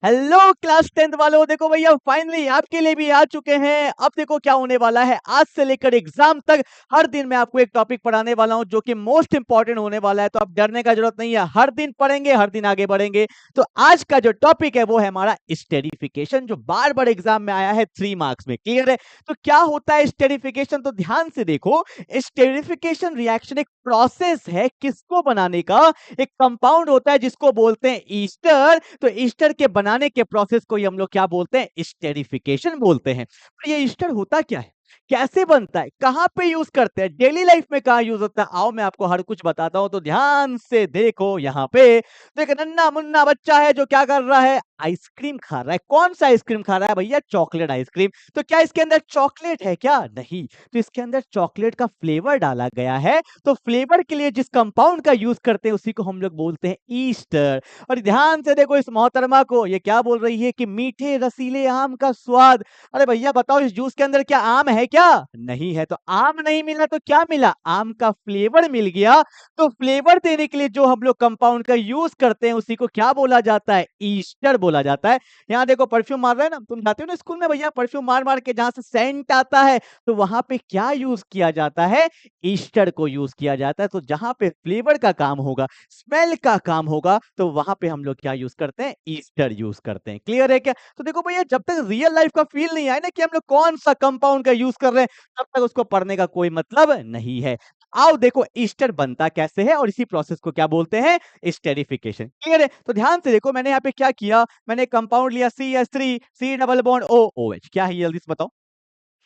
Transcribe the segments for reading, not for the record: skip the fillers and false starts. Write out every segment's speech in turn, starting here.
Hello class 10th वालों, देखो भैया फाइनली आपके लिए भी आ चुके हैं। अब देखो क्या होने वाला है, आज से लेकर एग्जाम तक हर दिन मैं आपको एक टॉपिक पढ़ाने वाला हूं जो कि मोस्ट इंपॉर्टेंट होने वाला है। तो आप डरने का जरूरत नहीं है, हर दिन पढ़ेंगे, हर दिन आगे बढ़ेंगे। तो आज का जो टॉपिक है वो है हमारा स्टेरिफिकेशन, जो बार बार एग्जाम में आया है 3 मार्क्स में। क्लियर है? तो क्या होता है स्टेरिफिकेशन, तो ध्यान से देखो। स्टेरिफिकेशन रिएक्शन एक प्रोसेस है किसको बनाने का, एक कंपाउंड होता है जिसको बोलते हैं ईस्टर। तो ईस्टर के बनाने के प्रोसेस को ही हम लोग क्या बोलते हैं, स्टेरिफिकेशन बोलते हैं। तो ये ईस्टर होता क्या है, कैसे बनता है, कहां पे यूज करते हैं, डेली लाइफ में कहां यूज होता है, आओ मैं आपको हर कुछ बताता हूं। तो ध्यान से देखो, यहाँ पे देख नन्ना मुन्ना बच्चा है जो क्या कर रहा है, आइसक्रीम खा रहा है। कौन सा आइसक्रीम खा रहा है भैया, चॉकलेट आइसक्रीम। तो क्या इसके अंदर चॉकलेट है क्या, नहीं। तो इसके अंदर चॉकलेट का फ्लेवर डाला गया है। तो फ्लेवर के लिए जिस कंपाउंड का यूज करते हैं उसी को हम लोग बोलते हैं ईस्टर। और ध्यान से देखो इस मोहतरमा को, ये क्या बोल रही है कि मीठे रसीले आम का स्वाद। अरे भैया बताओ, इस जूस के अंदर क्या आम है क्या, नहीं है। तो आम नहीं मिला तो क्या मिला, आम का फ्लेवर मिल गया। तो फ्लेवर देने के लिए जो हम लोग कंपाउंड का यूज करते हैं उसी को क्या बोला जाता है, ईस्टर बोला जाता है। यहाँ देखो परफ्यूम मार रहा है ना, तुम जाते हो ना स्कूल में भैया, परफ्यूम मार मार के जहां से सेंट आता है, तो वहां पे क्या यूज किया जाता है, ईस्टर को यूज किया जाता है। तो जहां पे फ्लेवर का काम होगा, स्मेल का काम होगा, तो वहां पे हम लोग क्या यूज करते हैं, ईस्टर यूज करते हैं। क्लियर है क्या? तो देखो भैया, जब तक रियल लाइफ का फील नहीं आए ना कि हम लोग कौन सा कंपाउंड का यूज कर रहे हैं, तब तक उसको पढ़ने का कोई मतलब नहीं है। आओ देखो ईस्टर बनता कैसे है और इसी प्रोसेस को क्या बोलते हैं, स्टेरिफिकेशन। क्लियर है? तो ध्यान से देखो, मैंने यहाँ पे क्या किया, मैंने कंपाउंड लिया CH3, C double bond OOH। क्या है ये, जल्दी से बताओ।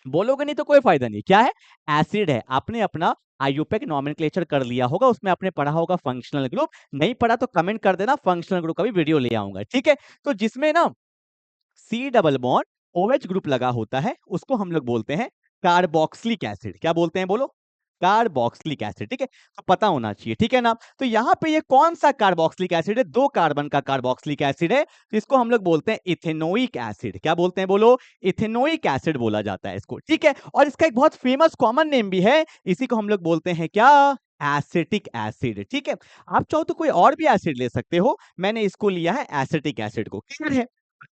बोलोगे नहीं तो कोई फायदा नहीं। क्या है, एसिड है। आपने अपना आईयूपैक नॉमेनक्लेचर कर लिया होगा, उसमें आपने पढ़ा होगा फंक्शनल ग्रुप। नहीं पढ़ा तो कमेंट कर देना, फंक्शनल ग्रुप का भी वीडियो ले आऊंगा, ठीक है। तो जिसमें ना C double bond OH group लगा होता है, उसको हम लोग बोलते हैं कार्बोक्सिलिक एसिड। क्या बोलते हैं बोलो, कार्बोक्सिलिक एसिड। ठीक है, तो पता होना चाहिए, ठीक है ना। तो यहाँ पे ये कौन सा कार्बोक्सिलिक एसिड है, 2 कार्बन का कार्बोक्सिलिक एसिड है। तो इसको हम लोग बोलते हैं इथेनोइक एसिड। क्या बोलते हैं बोलो, इथेनोइक एसिड बोला जाता है इसको, ठीक है। और इसका एक बहुत फेमस कॉमन नेम भी है, इसी को हम लोग बोलते हैं क्या, एसिटिक एसिड। ठीक है, आप चाहो तो कोई और भी एसिड ले सकते हो, मैंने इसको लिया है एसिटिक एसिड को। क्लियर है?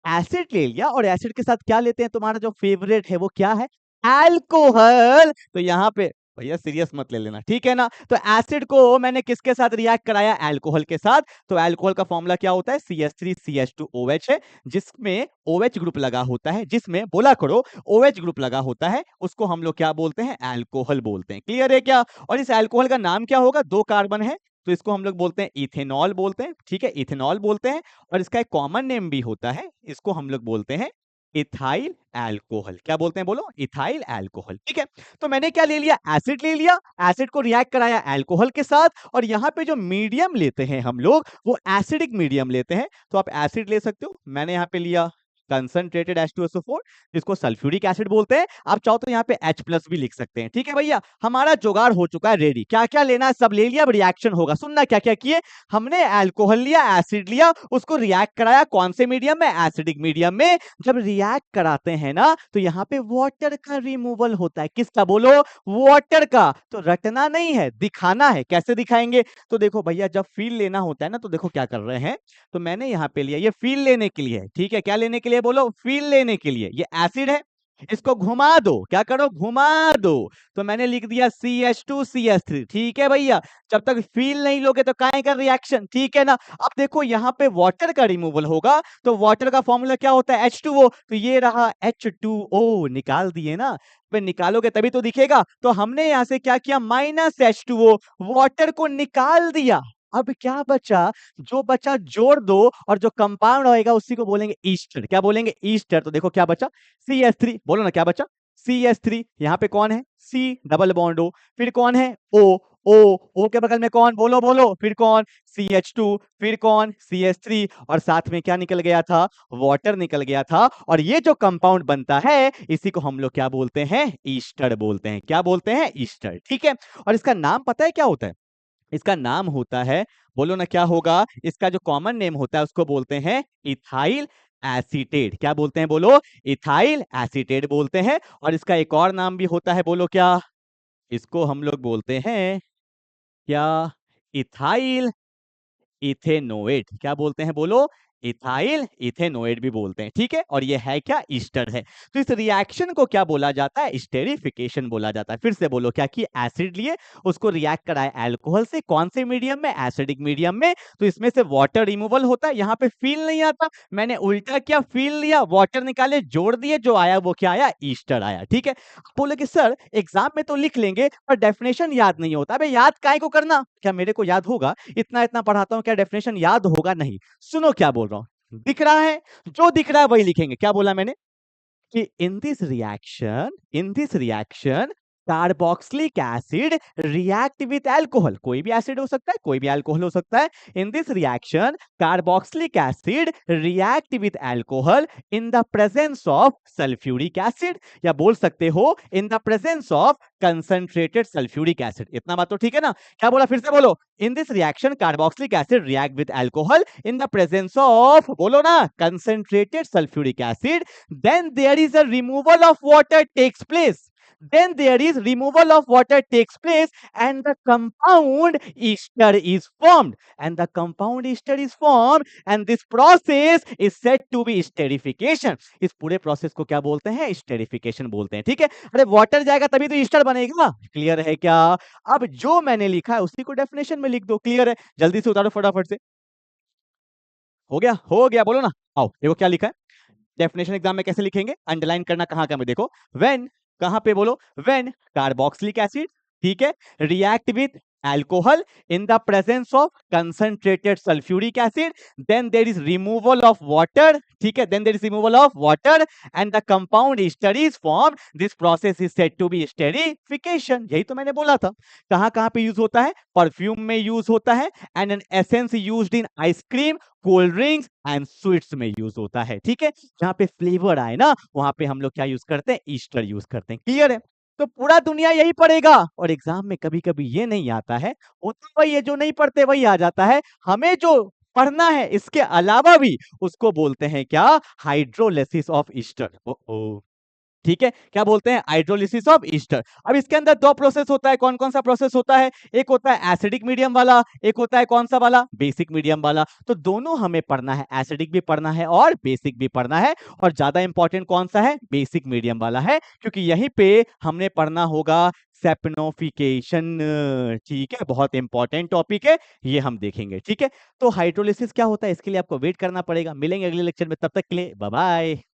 एसिड ले लिया, और एसिड के साथ क्या लेते हैं, तुम्हारा जो फेवरेट है वो क्या है, अल्कोहल। तो यहाँ पे भैया सीरियस मत ले लेना, ठीक है ना। तो एसिड को मैंने किसके साथ रिएक्ट कराया, अल्कोहल के साथ। तो अल्कोहल का फॉर्मूला क्या होता है, CH3CH2OH है, जिसमें OH ग्रुप लगा होता है, जिसमें बोला करो OH ग्रुप लगा होता है, उसको हम लोग क्या बोलते हैं, अल्कोहल बोलते हैं। क्लियर है क्या? और इस अल्कोहल का नाम क्या होगा, 2 कार्बन है, तो इसको हम लोग बोलते हैं इथेनॉल बोलते हैं। ठीक है, इथेनॉल बोलते हैं। और इसका एक कॉमन नेम भी होता है, इसको हम लोग बोलते हैं इथाइल अल्कोहल। क्या बोलते हैं बोलो, इथाइल अल्कोहल। ठीक है, तो मैंने क्या ले लिया, एसिड ले लिया, एसिड को रिएक्ट कराया अल्कोहल के साथ। और यहाँ पे जो मीडियम लेते हैं हम लोग, वो एसिडिक मीडियम लेते हैं। तो आप एसिड ले सकते हो, मैंने यहाँ पे लिया कंसंट्रेटेड H2SO4, जिसको सल्फ्यूरिक एसिड बोलते हैं। आप चाहो तो यहाँ पे H प्लस भी लिख सकते हैं। ठीक है भैया, हमारा जुगाड़ हो चुका है रेडी। क्या क्या लेना है सब ले लिया, अब रिएक्शन होगा। सुनना क्या क्या किए, हमने अल्कोहल लिया, एसिड लिया, उसको रिएक्ट कराया कौन से मीडियम में, एसिडिक मीडियम में। जब रिएक्ट कराते हैं ना, तो यहाँ पे वाटर का रिमूवल होता है। किसका बोलो, वाटर का। तो रटना नहीं है, दिखाना है। कैसे दिखाएंगे, तो देखो भैया, जब फील लेना होता है ना, तो देखो क्या कर रहे हैं। तो मैंने यहाँ पे लिया, ये फील लेने के लिए, ठीक है। क्या लेने के लिए बोलो, फील लेने के लिए। ये एसिड है, इसको घुमा दो, क्या करो, घुमा दो। तो मैंने लिख दिया CH2CH3। ठीक है भैया, जब तक फील नहीं लोगे तो काहे का रिएक्शन, ठीक है ना। अब देखो यहाँ पे वाटर का रिमूवल होगा, तो वाटर का फॉर्मूला क्या होता है, H2O। तो ये रहा H2O, निकाल दिए ना। पे निकालोगे तभी तो दिखेगा। तो हमने यहाँ से क्या किया, -H2O, वाटर को निकाल दिया। अब क्या बचा, जो बचा जोड़ दो, और जो कंपाउंड होएगा उसी को बोलेंगे ईस्टर। क्या बोलेंगे, ईस्टर। तो देखो क्या बचा, CH3। बोलो ना क्या बचा, CH3। यहाँ पे कौन है, C डबल बॉन्ड O। फिर कौन है, O। O के बगल में कौन, बोलो बोलो, फिर कौन, CH2। फिर कौन, CH3। और साथ में क्या निकल गया था, वाटर निकल गया था। और ये जो कंपाउंड बनता है, इसी को हम लोग क्या बोलते हैं, ईस्टर बोलते हैं। क्या बोलते हैं, ईस्टर। ठीक है, और इसका नाम पता है क्या होता है, इसका नाम होता है, बोलो ना क्या होगा, इसका जो कॉमन नेम होता है उसको बोलते हैं इथाइल एसीटेट। क्या बोलते हैं बोलो, इथाइल एसीटेट बोलते हैं। और इसका एक और नाम भी होता है, बोलो क्या, इसको हम लोग बोलते हैं क्या, इथाइल इथेनोएट। क्या बोलते हैं बोलो, इथाइल इथेनोएट भी बोलते हैं, ठीक है। और ये है क्या, ईस्टर है। तो इस रिएक्शन को क्या बोला जाता है, स्टेरिफिकेशन बोला जाता है। फिर से बोलो क्या, कि एसिड लिए उसको रिएक्ट कराए अल्कोहल से, कौन से मीडियम में, एसिडिक मीडियम में। तो इसमें से वाटर रिमूवल होता है, यहाँ पे फील नहीं आता, मैंने उल्टा किया, फील लिया, वाटर निकाले, जोड़ दिए, जो आया वो क्या आया, ईस्टर आया, ठीक है। बोले कि सर एग्जाम में तो लिख लेंगे पर डेफिनेशन याद नहीं होता। अबे याद काहे को करना, क्या मेरे को याद होगा, इतना इतना पढ़ाता हूं, क्या डेफिनेशन याद होगा, नहीं। सुनो क्या बोल रहा हूं, दिख रहा है, जो दिख रहा है वही लिखेंगे। क्या बोला मैंने, कि in this reaction carboxylic acid react with alcohol, कोई भी एसिड हो सकता है, कोई भी अल्कोहल हो सकता है। In this reaction carboxylic acid react with alcohol in the presence of sulphuric acid, या बोल सकते हो इन the presence of concentrated sulphuric acid. इतना बात तो ठीक है ना। क्या बोला, फिर से बोलो, in this reaction carboxylic acid react with alcohol in the presence of, बोलो ना, concentrated sulphuric acid, then there is a removal of water takes place, then there is removal of water takes place and the compound ester is formed, and the compound ester is formed and this process is said to be esterification। इस पूरे process को क्या बोलते हैं, esterification बोलते हैं, ठीक है। अरे वाटर जाएगा तभी तो ईस्टर बनेगा, क्लियर है क्या। अब जो मैंने लिखा है उसी को डेफिनेशन में लिख दो, क्लियर है। जल्दी से उतारो फटाफट से, हो गया, बोलो ना। आओ देखो क्या लिखा है, डेफिनेशन एग्जाम में कैसे लिखेंगे, अंडरलाइन करना कहां का, मैं देखो, व्हेन, कहां पे बोलो, व्हेन कार्बोक्सिलिक एसिड, ठीक है, react with alcohol in the presence of concentrated sulphuric acid, then there is removal of water, ठीक है, then there is removal of water and the compound ester is formed, this process is said to be esterification. यही तो मैंने बोला था। कहां कहां पे यूज होता है, परफ्यूम में यूज होता है, and an essence used in ice cream, cold drinks and sweets में यूज होता है, ठीक है। जहां पे फ्लेवर आए ना, वहां पे हम लोग क्या यूज करते हैं, ईस्टर यूज करते हैं, क्लियर है। तो पूरा दुनिया यही पढ़ेगा, और एग्जाम में कभी कभी ये नहीं आता है, होता वही है, जो नहीं पढ़ते वही आ जाता है। हमें जो पढ़ना है इसके अलावा भी, उसको बोलते हैं क्या, हाइड्रोलिसिस ऑफ ईस्टर। ओ, ठीक है, क्या बोलते हैं, हाइड्रोलिसिस ऑफ ईस्टर। अब इसके अंदर दो प्रोसेस होता है, कौन कौन सा प्रोसेस होता है, एक होता है एसिडिक मीडियम वाला, एक होता है कौन सा वाला, बेसिक मीडियम वाला। तो दोनों हमें पढ़ना है, एसिडिक भी पढ़ना है और बेसिक भी पढ़ना है, और ज्यादा इंपॉर्टेंट कौन सा है, बेसिक मीडियम वाला है, क्योंकि यहीं पे हमने पढ़ना होगा सेपनोफिकेशन, ठीक है, बहुत इंपॉर्टेंट टॉपिक है, ये हम देखेंगे, ठीक है। तो हाइड्रोलिसिस क्या होता है, इसके लिए आपको वेट करना पड़ेगा। मिलेंगे अगले लेक्चर में, तब तक के लिए बाय बाय।